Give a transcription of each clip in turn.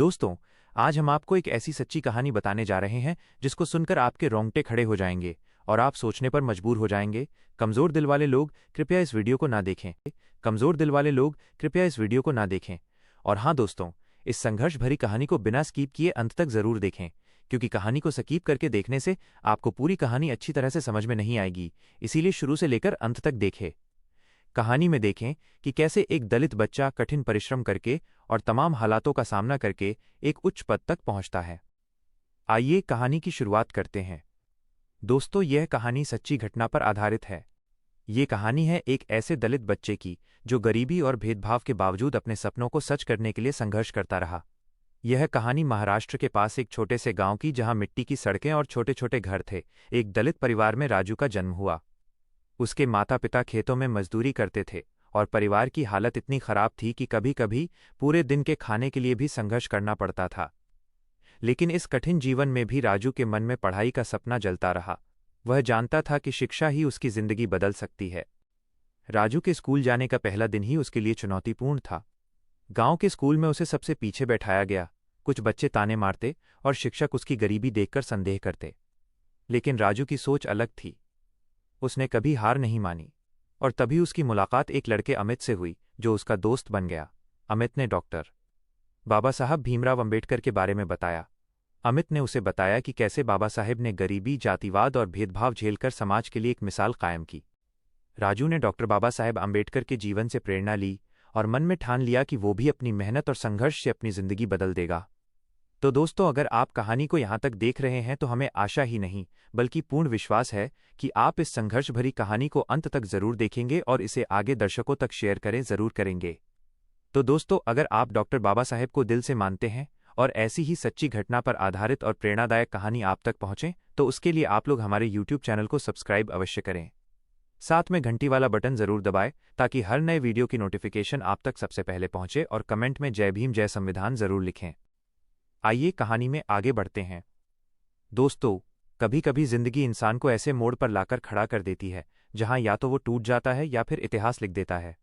दोस्तों, आज हम आपको एक ऐसी सच्ची कहानी बताने जा रहे हैं जिसको सुनकर आपके रोंगटे खड़े हो जाएंगे और आप सोचने पर मजबूर हो जाएंगे। कमज़ोर दिल वाले लोग कृपया इस वीडियो को ना देखें। कमज़ोर दिल वाले लोग कृपया इस वीडियो को ना देखें। और हाँ दोस्तों, इस संघर्ष भरी कहानी को बिना स्कीप किए अंत तक ज़रूर देखें, क्योंकि कहानी को स्कीप करके देखने से आपको पूरी कहानी अच्छी तरह से समझ में नहीं आएगी। इसीलिए शुरू से लेकर अंत तक देखें। कहानी में देखें कि कैसे एक दलित बच्चा कठिन परिश्रम करके और तमाम हालातों का सामना करके एक उच्च पद तक पहुंचता है। आइए कहानी की शुरुआत करते हैं। दोस्तों, यह कहानी सच्ची घटना पर आधारित है। ये कहानी है एक ऐसे दलित बच्चे की जो गरीबी और भेदभाव के बावजूद अपने सपनों को सच करने के लिए संघर्ष करता रहा। यह कहानी महाराष्ट्र के पास एक छोटे से गांव की, जहां मिट्टी की सड़कें और छोटे छोटे घर थे। एक दलित परिवार में राजू का जन्म हुआ। उसके माता पिता खेतों में मजदूरी करते थे और परिवार की हालत इतनी खराब थी कि कभी कभी पूरे दिन के खाने के लिए भी संघर्ष करना पड़ता था। लेकिन इस कठिन जीवन में भी राजू के मन में पढ़ाई का सपना जलता रहा। वह जानता था कि शिक्षा ही उसकी जिंदगी बदल सकती है। राजू के स्कूल जाने का पहला दिन ही उसके लिए चुनौतीपूर्ण था। गांव के स्कूल में उसे सबसे पीछे बैठाया गया। कुछ बच्चे ताने मारते और शिक्षक उसकी गरीबी देखकर संदेह करते। लेकिन राजू की सोच अलग थी। उसने कभी हार नहीं मानी। और तभी उसकी मुलाकात एक लड़के अमित से हुई, जो उसका दोस्त बन गया। अमित ने डॉक्टर बाबा साहब भीमराव अंबेडकर के बारे में बताया। अमित ने उसे बताया कि कैसे बाबा साहेब ने गरीबी, जातिवाद और भेदभाव झेलकर समाज के लिए एक मिसाल कायम की। राजू ने डॉक्टर बाबा साहेब अंबेडकर के जीवन से प्रेरणा ली और मन में ठान लिया कि वो भी अपनी मेहनत और संघर्ष से अपनी जिंदगी बदल देगा। तो दोस्तों, अगर आप कहानी को यहाँ तक देख रहे हैं तो हमें आशा ही नहीं बल्कि पूर्ण विश्वास है कि आप इस संघर्ष भरी कहानी को अंत तक जरूर देखेंगे और इसे आगे दर्शकों तक शेयर जरूर करेंगे। तो दोस्तों, अगर आप डॉक्टर बाबा साहेब को दिल से मानते हैं और ऐसी ही सच्ची घटना पर आधारित और प्रेरणादायक कहानी आप तक पहुंचे, तो उसके लिए आप लोग हमारे YouTube चैनल को सब्सक्राइब अवश्य करें। साथ में घंटी वाला बटन जरूर दबाएं ताकि हर नए वीडियो की नोटिफिकेशन आप तक सबसे पहले पहुंचे, और कमेंट में जय भीम जय संविधान जरूर लिखें। आइए कहानी में आगे बढ़ते हैं। दोस्तों, कभी कभी जिंदगी इंसान को ऐसे मोड़ पर लाकर खड़ा कर देती है जहां या तो वो टूट जाता है या फिर इतिहास लिख देता है।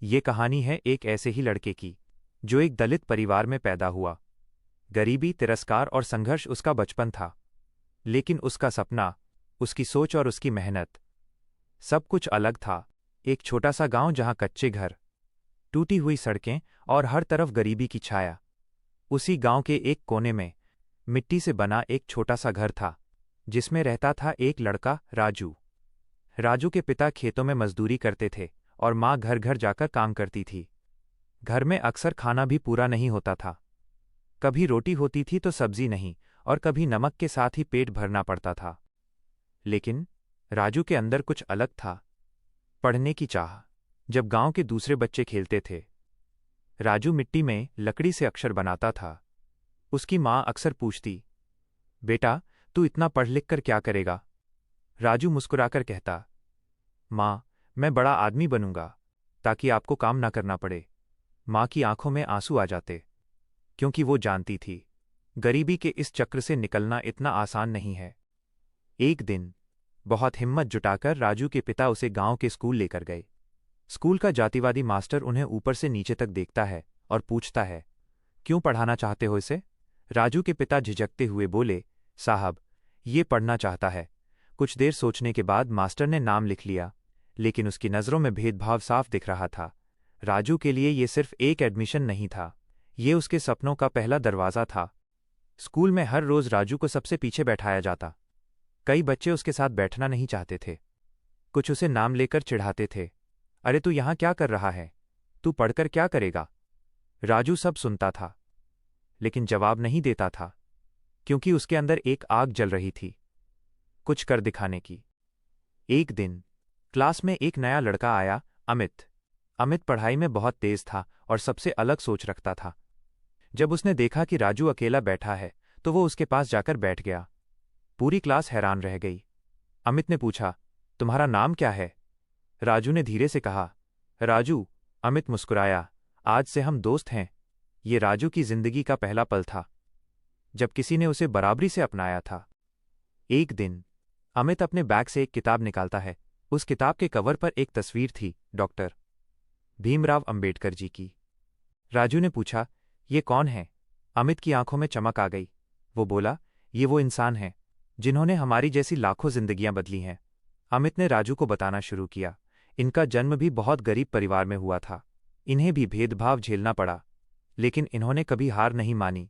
ये कहानी है एक ऐसे ही लड़के की जो एक दलित परिवार में पैदा हुआ। गरीबी, तिरस्कार और संघर्ष उसका बचपन था। लेकिन उसका सपना, उसकी सोच और उसकी मेहनत, सब कुछ अलग था। एक छोटा सा गांव जहां कच्चे घर, टूटी हुई सड़कें और हर तरफ गरीबी की छाया। उसी गांव के एक कोने में मिट्टी से बना एक छोटा सा घर था, जिसमें रहता था एक लड़का, राजू। राजू के पिता खेतों में मजदूरी करते थे और माँ घर घर जाकर काम करती थी। घर में अक्सर खाना भी पूरा नहीं होता था। कभी रोटी होती थी तो सब्जी नहीं, और कभी नमक के साथ ही पेट भरना पड़ता था। लेकिन राजू के अंदर कुछ अलग था, पढ़ने की चाह। जब गांव के दूसरे बच्चे खेलते थे, राजू मिट्टी में लकड़ी से अक्षर बनाता था। उसकी माँ अक्सर पूछती, बेटा तू इतना पढ़ लिख कर क्या करेगा? राजू मुस्कुराकर कहता, माँ मैं बड़ा आदमी बनूंगा ताकि आपको काम ना करना पड़े। माँ की आंखों में आंसू आ जाते, क्योंकि वो जानती थी गरीबी के इस चक्र से निकलना इतना आसान नहीं है। एक दिन बहुत हिम्मत जुटाकर राजू के पिता उसे गांव के स्कूल लेकर गए। स्कूल का जातिवादी मास्टर उन्हें ऊपर से नीचे तक देखता है और पूछता है, क्यों पढ़ाना चाहते हो इसे? राजू के पिता झिझकते हुए बोले, साहब ये पढ़ना चाहता है। कुछ देर सोचने के बाद मास्टर ने नाम लिख लिया, लेकिन उसकी नज़रों में भेदभाव साफ दिख रहा था। राजू के लिए ये सिर्फ एक एडमिशन नहीं था, ये उसके सपनों का पहला दरवाज़ा था। स्कूल में हर रोज़ राजू को सबसे पीछे बैठाया जाता। कई बच्चे उसके साथ बैठना नहीं चाहते थे। कुछ उसे नाम लेकर चिढ़ाते थे, अरे तू यहाँ क्या कर रहा है? तू पढ़कर क्या करेगा? राजू सब सुनता था, लेकिन जवाब नहीं देता था, क्योंकि उसके अंदर एक आग जल रही थी, कुछ कर दिखाने की। एक दिन क्लास में एक नया लड़का आया, अमित। अमित पढ़ाई में बहुत तेज था और सबसे अलग सोच रखता था। जब उसने देखा कि राजू अकेला बैठा है तो वो उसके पास जाकर बैठ गया। पूरी क्लास हैरान रह गई। अमित ने पूछा, तुम्हारा नाम क्या है? राजू ने धीरे से कहा, राजू। अमित मुस्कुराया, आज से हम दोस्त हैं। ये राजू की जिंदगी का पहला पल था जब किसी ने उसे बराबरी से अपनाया था। एक दिन अमित अपने बैग से एक किताब निकालता है। उस किताब के कवर पर एक तस्वीर थी, डॉक्टर भीमराव अंबेडकर जी की। राजू ने पूछा, ये कौन है? अमित की आंखों में चमक आ गई। वो बोला, ये वो इंसान हैं जिन्होंने हमारी जैसी लाखों जिंदगियां बदली हैं। अमित ने राजू को बताना शुरू किया, इनका जन्म भी बहुत गरीब परिवार में हुआ था। इन्हें भी भेदभाव झेलना पड़ा, लेकिन इन्होंने कभी हार नहीं मानी।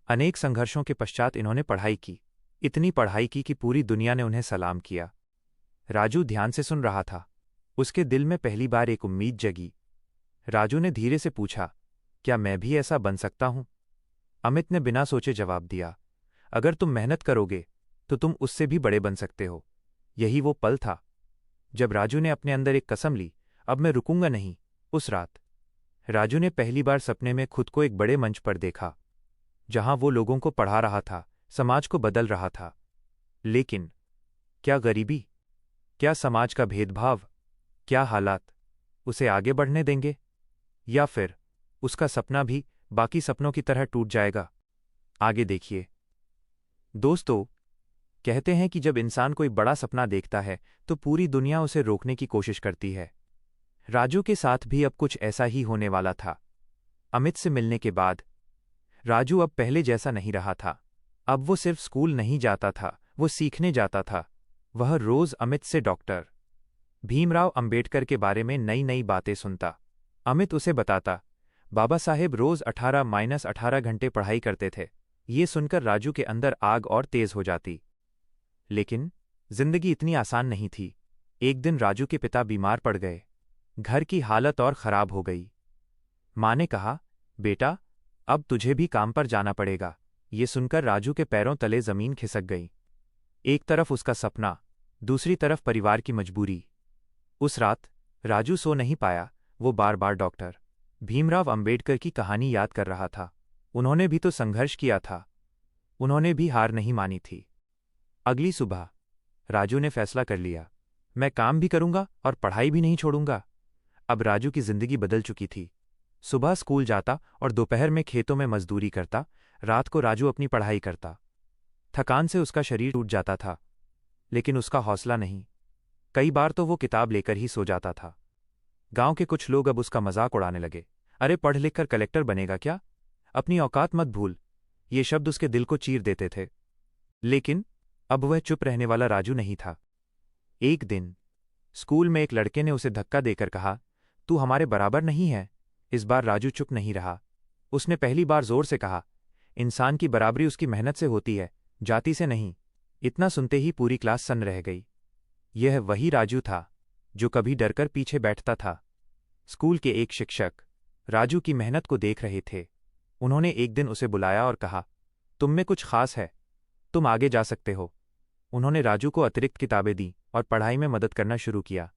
अनेक संघर्षों के पश्चात इन्होंने पढ़ाई की, इतनी पढ़ाई की कि पूरी दुनिया ने उन्हें सलाम किया। राजू ध्यान से सुन रहा था। उसके दिल में पहली बार एक उम्मीद जगी। राजू ने धीरे से पूछा, क्या मैं भी ऐसा बन सकता हूं? अमित ने बिना सोचे जवाब दिया, अगर तुम मेहनत करोगे तो तुम उससे भी बड़े बन सकते हो। यही वो पल था जब राजू ने अपने अंदर एक कसम ली, अब मैं रुकूंगा नहीं। उस रात राजू ने पहली बार सपने में खुद को एक बड़े मंच पर देखा, जहां वो लोगों को पढ़ा रहा था, समाज को बदल रहा था। लेकिन क्या गरीबी, क्या समाज का भेदभाव, क्या हालात उसे आगे बढ़ने देंगे, या फिर उसका सपना भी बाकी सपनों की तरह टूट जाएगा? आगे देखिए। दोस्तों, कहते हैं कि जब इंसान कोई बड़ा सपना देखता है तो पूरी दुनिया उसे रोकने की कोशिश करती है। राजू के साथ भी अब कुछ ऐसा ही होने वाला था। अमित से मिलने के बाद राजू अब पहले जैसा नहीं रहा था। अब वो सिर्फ स्कूल नहीं जाता था, वो सीखने जाता था। वह रोज अमित से डॉक्टर भीमराव अंबेडकर के बारे में नई नई बातें सुनता। अमित उसे बताता, बाबा साहेब रोज 18-18 घंटे पढ़ाई करते थे। ये सुनकर राजू के अंदर आग और तेज हो जाती। लेकिन जिंदगी इतनी आसान नहीं थी। एक दिन राजू के पिता बीमार पड़ गए। घर की हालत और खराब हो गई। माँ ने कहा, बेटा, अब तुझे भी काम पर जाना पड़ेगा। ये सुनकर राजू के पैरों तले जमीन खिसक गई। एक तरफ उसका सपना, दूसरी तरफ परिवार की मजबूरी। उस रात राजू सो नहीं पाया। वो बार बार डॉक्टर भीमराव अंबेडकर की कहानी याद कर रहा था। उन्होंने भी तो संघर्ष किया था, उन्होंने भी हार नहीं मानी थी। अगली सुबह राजू ने फैसला कर लिया, मैं काम भी करूंगा और पढ़ाई भी नहीं छोड़ूंगा। अब राजू की जिंदगी बदल चुकी थी। सुबह स्कूल जाता और दोपहर में खेतों में मजदूरी करता। रात को राजू अपनी पढ़ाई करता। थकान से उसका शरीर टूट जाता था, लेकिन उसका हौसला नहीं। कई बार तो वो किताब लेकर ही सो जाता था। गांव के कुछ लोग अब उसका मजाक उड़ाने लगे, अरे पढ़ लिख कर कलेक्टर बनेगा क्या? अपनी औकात मत भूल। ये शब्द उसके दिल को चीर देते थे। लेकिन अब वह चुप रहने वाला राजू नहीं था। एक दिन स्कूल में एक लड़के ने उसे धक्का देकर कहा, तू हमारे बराबर नहीं है। इस बार राजू चुप नहीं रहा। उसने पहली बार जोर से कहा, इंसान की बराबरी उसकी मेहनत से होती है, जाति से नहीं। इतना सुनते ही पूरी क्लास सन्न रह गई। यह वही राजू था जो कभी डरकर पीछे बैठता था। स्कूल के एक शिक्षक राजू की मेहनत को देख रहे थे। उन्होंने एक दिन उसे बुलाया और कहा, तुम में कुछ खास है, तुम आगे जा सकते हो। उन्होंने राजू को अतिरिक्त किताबें दी और पढ़ाई में मदद करना शुरू किया।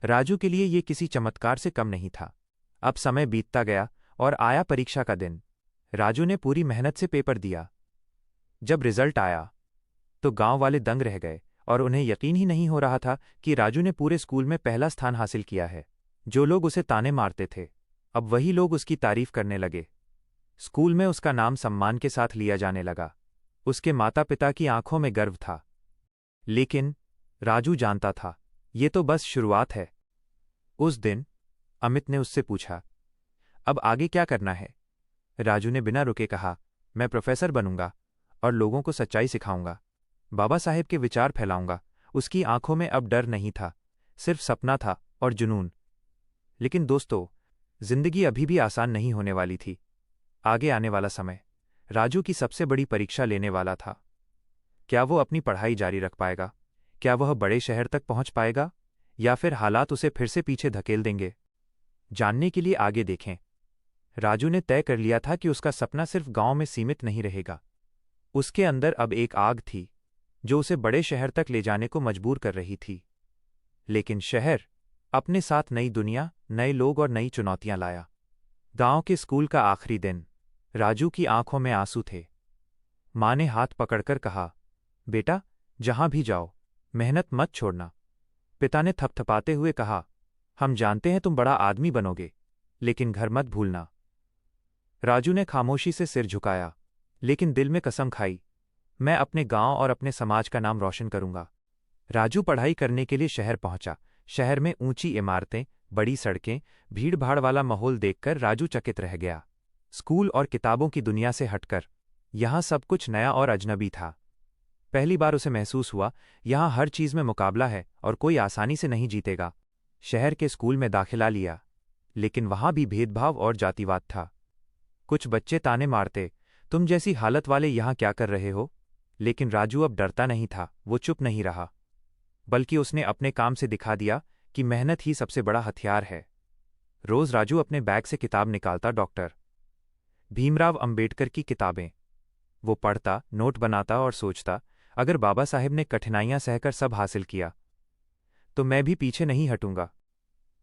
राजू के लिए ये किसी चमत्कार से कम नहीं था। अब समय बीतता गया और आया परीक्षा का दिन। राजू ने पूरी मेहनत से पेपर दिया। जब रिजल्ट आया तो गांव वाले दंग रह गए और उन्हें यकीन ही नहीं हो रहा था कि राजू ने पूरे स्कूल में पहला स्थान हासिल किया है। जो लोग उसे ताने मारते थे, अब वही लोग उसकी तारीफ करने लगे। स्कूल में उसका नाम सम्मान के साथ लिया जाने लगा। उसके माता पिता की आंखों में गर्व था। लेकिन राजू जानता था, ये तो बस शुरुआत है। उस दिन अमित ने उससे पूछा, अब आगे क्या करना है? राजू ने बिना रुके कहा, मैं प्रोफेसर बनूंगा और लोगों को सच्चाई सिखाऊंगा, बाबा साहेब के विचार फैलाऊंगा। उसकी आंखों में अब डर नहीं था, सिर्फ सपना था और जुनून। लेकिन दोस्तों, जिंदगी अभी भी आसान नहीं होने वाली थी। आगे आने वाला समय राजू की सबसे बड़ी परीक्षा लेने वाला था। क्या वो अपनी पढ़ाई जारी रख पाएगा? क्या वह बड़े शहर तक पहुंच पाएगा, या फिर हालात उसे फिर से पीछे धकेल देंगे? जानने के लिए आगे देखें। राजू ने तय कर लिया था कि उसका सपना सिर्फ गांव में सीमित नहीं रहेगा। उसके अंदर अब एक आग थी जो उसे बड़े शहर तक ले जाने को मजबूर कर रही थी। लेकिन शहर अपने साथ नई दुनिया, नए लोग और नई चुनौतियां लाया। गांव के स्कूल का आखिरी दिन। राजू की आंखों में आंसू थे। माँ ने हाथ पकड़कर कहा, बेटा, जहां भी जाओ मेहनत मत छोड़ना। पिता ने थपथपाते हुए कहा, हम जानते हैं तुम बड़ा आदमी बनोगे, लेकिन घर मत भूलना। राजू ने खामोशी से सिर झुकाया, लेकिन दिल में कसम खाई, मैं अपने गांव और अपने समाज का नाम रोशन करूंगा। राजू पढ़ाई करने के लिए शहर पहुंचा। शहर में ऊंची इमारतें, बड़ी सड़कें, भीड़ भाड़ वाला माहौल देखकर राजू चकित रह गया। स्कूल और किताबों की दुनिया से हटकर यहाँ सब कुछ नया और अजनबी था। पहली बार उसे महसूस हुआ, यहाँ हर चीज़ में मुकाबला है और कोई आसानी से नहीं जीतेगा। शहर के स्कूल में दाखिला लिया, लेकिन वहाँ भी भेदभाव और जातिवाद था। कुछ बच्चे ताने मारते, तुम जैसी हालत वाले यहाँ क्या कर रहे हो? लेकिन राजू अब डरता नहीं था। वो चुप नहीं रहा, बल्कि उसने अपने काम से दिखा दिया कि मेहनत ही सबसे बड़ा हथियार है। रोज राजू अपने बैग से किताब निकालता, डॉक्टर भीमराव अंबेडकर की किताबें। वो पढ़ता, नोट बनाता और सोचता, अगर बाबा साहेब ने कठिनाइयां सहकर सब हासिल किया तो मैं भी पीछे नहीं हटूंगा।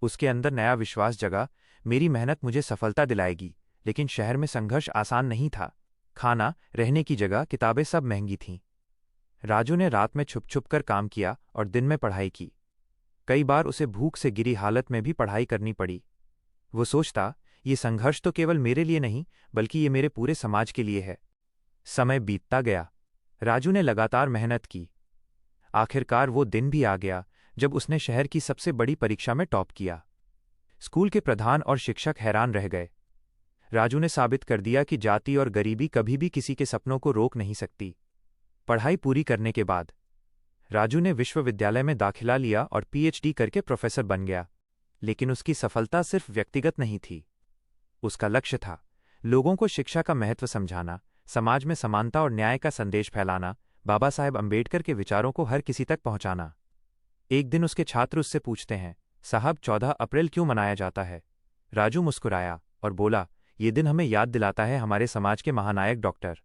उसके अंदर नया विश्वास जगा, मेरी मेहनत मुझे सफलता दिलाएगी। लेकिन शहर में संघर्ष आसान नहीं था। खाना, रहने की जगह, किताबें सब महंगी थीं। राजू ने रात में छुप छुप कर काम किया और दिन में पढ़ाई की। कई बार उसे भूख से गिरी हालत में भी पढ़ाई करनी पड़ी। वो सोचता, ये संघर्ष तो केवल मेरे लिए नहीं, बल्कि ये मेरे पूरे समाज के लिए है। समय बीतता गया। राजू ने लगातार मेहनत की। आखिरकार वो दिन भी आ गया जब उसने शहर की सबसे बड़ी परीक्षा में टॉप किया। स्कूल के प्रधान और शिक्षक हैरान रह गए। राजू ने साबित कर दिया कि जाति और गरीबी कभी भी किसी के सपनों को रोक नहीं सकती। पढ़ाई पूरी करने के बाद राजू ने विश्वविद्यालय में दाखिला लिया और पीएचडी करके प्रोफेसर बन गया। लेकिन उसकी सफलता सिर्फ व्यक्तिगत नहीं थी। उसका लक्ष्य था लोगों को शिक्षा का महत्व समझाना, समाज में समानता और न्याय का संदेश फैलाना, बाबा साहेब अंबेडकर के विचारों को हर किसी तक पहुंचाना। एक दिन उसके छात्र उससे पूछते हैं, साहब 14 अप्रैल क्यों मनाया जाता है? राजू मुस्कुराया और बोला, ये दिन हमें याद दिलाता है हमारे समाज के महानायक डॉक्टर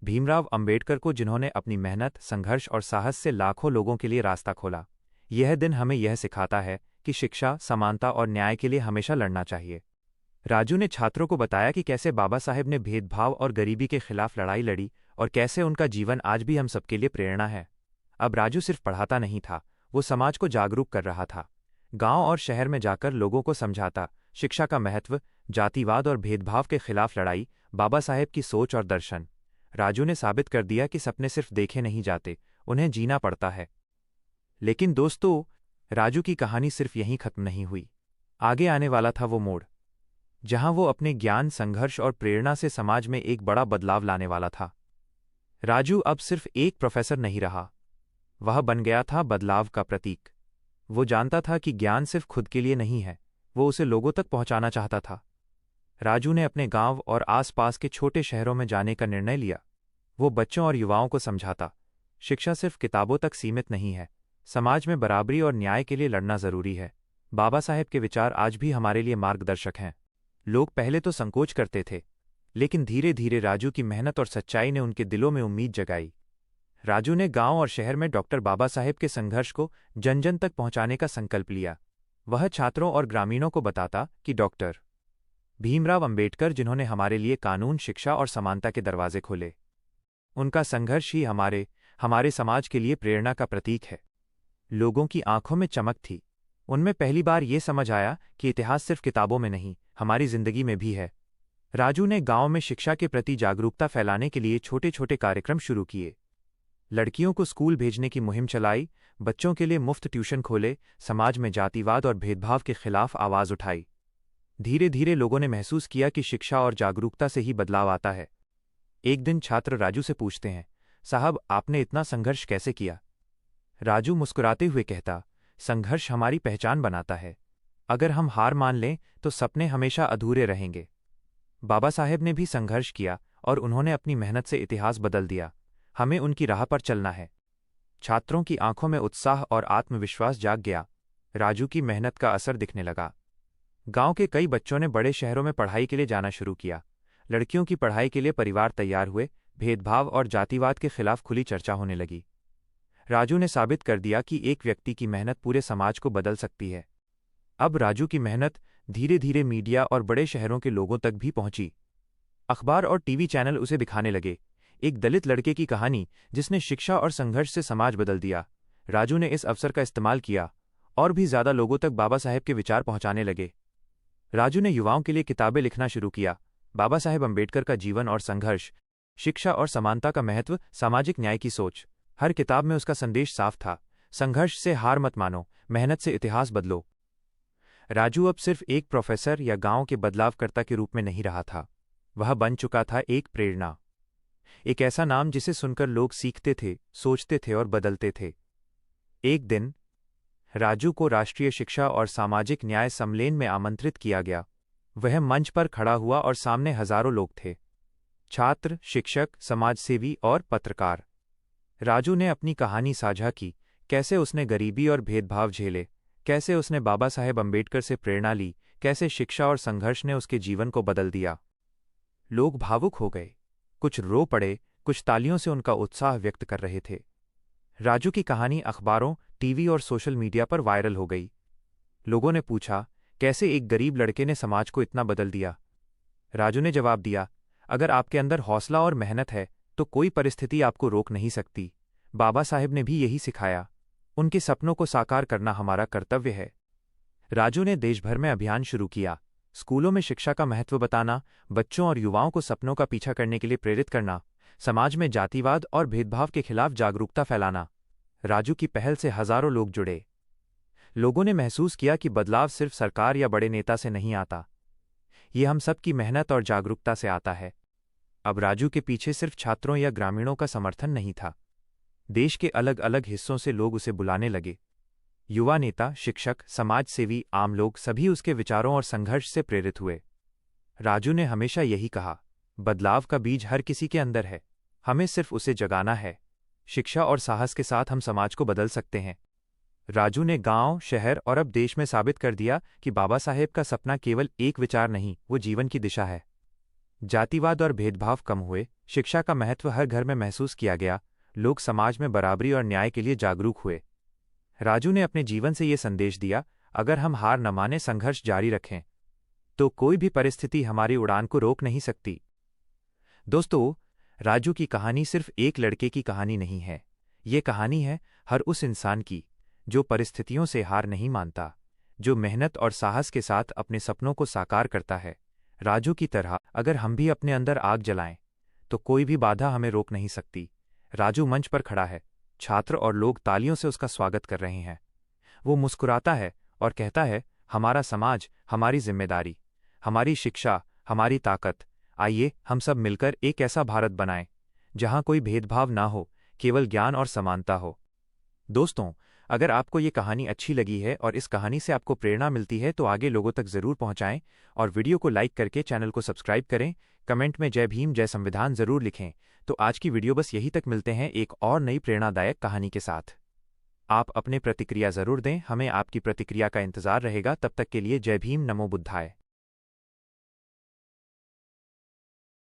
भीमराव अंबेडकर को, जिन्होंने अपनी मेहनत, संघर्ष और साहस से लाखों लोगों के लिए रास्ता खोला। यह दिन हमें यह सिखाता है कि शिक्षा, समानता और न्याय के लिए हमेशा लड़ना चाहिए। राजू ने छात्रों को बताया कि कैसे बाबा साहेब ने भेदभाव और गरीबी के खिलाफ लड़ाई लड़ी और कैसे उनका जीवन आज भी हम सबके लिए प्रेरणा है। अब राजू सिर्फ पढ़ाता नहीं था, वो समाज को जागरूक कर रहा था। गांव और शहर में जाकर लोगों को समझाता, शिक्षा का महत्व, जातिवाद और भेदभाव के खिलाफ लड़ाई, बाबा साहेब की सोच और दर्शन। राजू ने साबित कर दिया कि सपने सिर्फ देखे नहीं जाते, उन्हें जीना पड़ता है। लेकिन दोस्तों, राजू की कहानी सिर्फ यहीं खत्म नहीं हुई। आगे आने वाला था वो मोड़ जहां वो अपने ज्ञान, संघर्ष और प्रेरणा से समाज में एक बड़ा बदलाव लाने वाला था। राजू अब सिर्फ एक प्रोफेसर नहीं रहा, वह बन गया था बदलाव का प्रतीक। वो जानता था कि ज्ञान सिर्फ खुद के लिए नहीं है, वो उसे लोगों तक पहुंचाना चाहता था। राजू ने अपने गांव और आसपास के छोटे शहरों में जाने का निर्णय लिया। वो बच्चों और युवाओं को समझाता, शिक्षा सिर्फ किताबों तक सीमित नहीं है, समाज में बराबरी और न्याय के लिए लड़ना जरूरी है। बाबा साहेब के विचार आज भी हमारे लिए मार्गदर्शक हैं। लोग पहले तो संकोच करते थे, लेकिन धीरे धीरे राजू की मेहनत और सच्चाई ने उनके दिलों में उम्मीद जगाई। राजू ने गांव और शहर में डॉक्टर बाबा साहेब के संघर्ष को जन जन तक पहुंचाने का संकल्प लिया। वह छात्रों और ग्रामीणों को बताता कि डॉक्टर भीमराव अंबेडकर, जिन्होंने हमारे लिए कानून, शिक्षा और समानता के दरवाजे खोले, उनका संघर्ष ही हमारे समाज के लिए प्रेरणा का प्रतीक है। लोगों की आंखों में चमक थी। उनमें पहली बार ये समझ आया कि इतिहास सिर्फ किताबों में नहीं, हमारी जिंदगी में भी है। राजू ने गांव में शिक्षा के प्रति जागरूकता फैलाने के लिए छोटे छोटे कार्यक्रम शुरू किए। लड़कियों को स्कूल भेजने की मुहिम चलाई, बच्चों के लिए मुफ्त ट्यूशन खोले, समाज में जातिवाद और भेदभाव के खिलाफ आवाज उठाई। धीरे धीरे लोगों ने महसूस किया कि शिक्षा और जागरूकता से ही बदलाव आता है। एक दिन छात्र राजू से पूछते हैं, साहब आपने इतना संघर्ष कैसे किया? राजू मुस्कुराते हुए कहता, संघर्ष हमारी पहचान बनाता है। अगर हम हार मान लें तो सपने हमेशा अधूरे रहेंगे। बाबा साहेब ने भी संघर्ष किया और उन्होंने अपनी मेहनत से इतिहास बदल दिया। हमें उनकी राह पर चलना है। छात्रों की आंखों में उत्साह और आत्मविश्वास जाग गया। राजू की मेहनत का असर दिखने लगा। गांव के कई बच्चों ने बड़े शहरों में पढ़ाई के लिए जाना शुरू किया। लड़कियों की पढ़ाई के लिए परिवार तैयार हुए। भेदभाव और जातिवाद के खिलाफ खुली चर्चा होने लगी। राजू ने साबित कर दिया कि एक व्यक्ति की मेहनत पूरे समाज को बदल सकती है। अब राजू की मेहनत धीरे धीरे मीडिया और बड़े शहरों के लोगों तक भी पहुंची। अखबार और टीवी चैनल उसे दिखाने लगे, एक दलित लड़के की कहानी जिसने शिक्षा और संघर्ष से समाज बदल दिया। राजू ने इस अवसर का इस्तेमाल किया और भी ज्यादा लोगों तक बाबा साहेब के विचार पहुंचाने लगे। राजू ने युवाओं के लिए किताबें लिखना शुरू किया। बाबा साहेब अंबेडकर का जीवन और संघर्ष, शिक्षा और समानता का महत्व, सामाजिक न्याय की सोच। हर किताब में उसका संदेश साफ था, संघर्ष से हार मत मानो, मेहनत से इतिहास बदलो। राजू अब सिर्फ एक प्रोफेसर या गांव के बदलावकर्ता के रूप में नहीं रहा था, वह बन चुका था एक प्रेरणा, एक ऐसा नाम जिसे सुनकर लोग सीखते थे, सोचते थे और बदलते थे। एक दिन राजू को राष्ट्रीय शिक्षा और सामाजिक न्याय सम्मेलन में आमंत्रित किया गया। वह मंच पर खड़ा हुआ और सामने हजारों लोग थे, छात्र, शिक्षक, समाजसेवी और पत्रकार। राजू ने अपनी कहानी साझा की, कैसे उसने गरीबी और भेदभाव झेले, कैसे उसने बाबा साहेब अम्बेडकर से प्रेरणा ली, कैसे शिक्षा और संघर्ष ने उसके जीवन को बदल दिया। लोग भावुक हो गए, कुछ रो पड़े, कुछ तालियों से उनका उत्साह व्यक्त कर रहे थे। राजू की कहानी अखबारों, टीवी और सोशल मीडिया पर वायरल हो गई। लोगों ने पूछा, कैसे एक गरीब लड़के ने समाज को इतना बदल दिया। राजू ने जवाब दिया, अगर आपके अंदर हौसला और मेहनत है तो कोई परिस्थिति आपको रोक नहीं सकती। बाबा साहेब ने भी यही सिखाया, उनके सपनों को साकार करना हमारा कर्तव्य है। राजू ने देश भर में अभियान शुरू किया, स्कूलों में शिक्षा का महत्व बताना, बच्चों और युवाओं को सपनों का पीछा करने के लिए प्रेरित करना, समाज में जातिवाद और भेदभाव के खिलाफ जागरूकता फैलाना। राजू की पहल से हजारों लोग जुड़े। लोगों ने महसूस किया कि बदलाव सिर्फ सरकार या बड़े नेता से नहीं आता, ये हम सब की मेहनत और जागरूकता से आता है। अब राजू के पीछे सिर्फ छात्रों या ग्रामीणों का समर्थन नहीं था, देश के अलग अलग हिस्सों से लोग उसे बुलाने लगे। युवा नेता, शिक्षक, समाजसेवी, आम लोग सभी उसके विचारों और संघर्ष से प्रेरित हुए। राजू ने हमेशा यही कहा, बदलाव का बीज हर किसी के अंदर है, हमें सिर्फ उसे जगाना है। शिक्षा और साहस के साथ हम समाज को बदल सकते हैं। राजू ने गांव, शहर और अब देश में साबित कर दिया कि बाबा साहेब का सपना केवल एक विचार नहीं, वो जीवन की दिशा है। जातिवाद और भेदभाव कम हुए, शिक्षा का महत्व हर घर में महसूस किया गया, लोग समाज में बराबरी और न्याय के लिए जागरूक हुए। राजू ने अपने जीवन से ये संदेश दिया, अगर हम हार न माने, संघर्ष जारी रखें, तो कोई भी परिस्थिति हमारी उड़ान को रोक नहीं सकती। दोस्तों, राजू की कहानी सिर्फ एक लड़के की कहानी नहीं है, ये कहानी है हर उस इंसान की जो परिस्थितियों से हार नहीं मानता, जो मेहनत और साहस के साथ अपने सपनों को साकार करता है। राजू की तरह अगर हम भी अपने अंदर आग जलाएं, तो कोई भी बाधा हमें रोक नहीं सकती। राजू मंच पर खड़ा है, छात्र और लोग तालियों से उसका स्वागत कर रहे हैं। वो मुस्कुराता है और कहता है, हमारा समाज, हमारी जिम्मेदारी, हमारी शिक्षा, हमारी ताकत। आइए हम सब मिलकर एक ऐसा भारत बनाएं जहां कोई भेदभाव ना हो, केवल ज्ञान और समानता हो। दोस्तों, अगर आपको ये कहानी अच्छी लगी है और इस कहानी से आपको प्रेरणा मिलती है तो आगे लोगों तक जरूर पहुंचाएं और वीडियो को लाइक करके चैनल को सब्सक्राइब करें। कमेंट में जय भीम, जय संविधान जरूर लिखें। तो आज की वीडियो बस यही तक, मिलते हैं एक और नई प्रेरणादायक कहानी के साथ। आप अपने प्रतिक्रिया जरूर दें, हमें आपकी प्रतिक्रिया का इंतजार रहेगा। तब तक के लिए जय भीम, नमो बुद्धाय।